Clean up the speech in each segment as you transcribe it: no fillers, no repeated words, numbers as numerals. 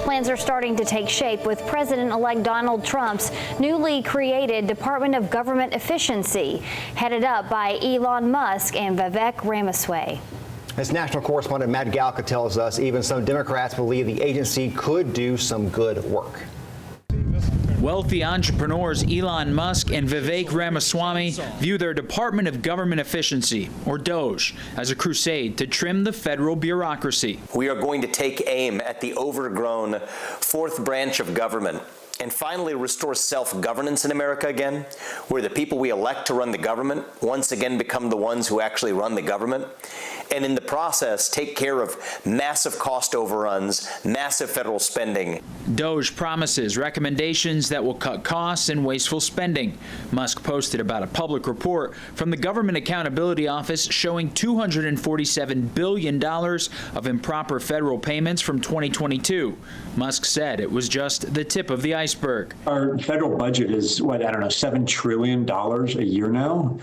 Plans are starting to take shape with President-elect Donald Trump's newly created Department of Government Efficiency, headed up by Elon Musk and Vivek Ramaswamy. As national correspondent Matt Galka tells us, even some Democrats believe the agency could do some good work. Wealthy entrepreneurs Elon Musk and Vivek Ramaswamy view their Department of Government Efficiency, or DOGE, as a crusade to trim the federal bureaucracy. We are going to take aim at the overgrown fourth branch of government and finally restore self-governance in America again, where the people we elect to run the government once again become the ones who actually run the government, and in the process take care of massive cost overruns, massive federal spending. DOGE promises recommendations that will cut costs and wasteful spending. Musk posted about a public report from the Government Accountability Office showing $247 billion of improper federal payments from 2022. Musk said it was just the tip of the iceberg. Our federal budget is, $7 trillion a year now.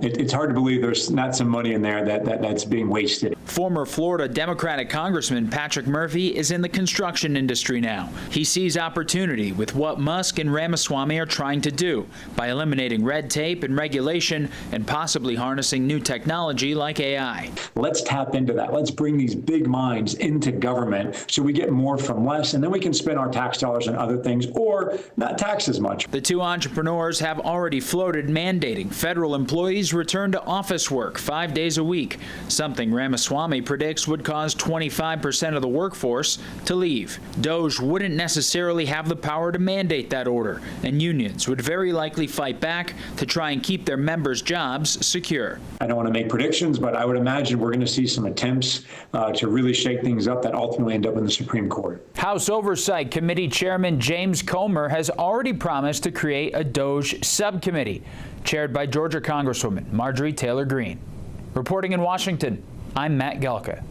It's hard to believe there's not some money in there that's being wasted. Former Florida Democratic Congressman Patrick Murphy is in the construction industry now. He sees opportunity with what Musk and Ramaswamy are trying to do by eliminating red tape and regulation and possibly harnessing new technology like AI. Let's tap into that. Let's bring these big minds into government so we get more from less, and then we can spend our tax dollars on other things or not tax as much. The two entrepreneurs have already floated mandating federal employees return to office work 5 days a week, something Ramaswamy predicts would cause 25% of the workforce to leave. DOGE wouldn't necessarily have the power to mandate that order, and unions would very likely fight back to try and keep their members' jobs secure. I don't want to make predictions, but I would imagine we're going to see some attempts to really shake things up that ultimately end up in the Supreme Court. House Oversight Committee Chairman James Comer has already promised to create a DOGE subcommittee, chaired by Georgia Congresswoman Marjorie Taylor Greene. Reporting in Washington, I'm Matt Galka.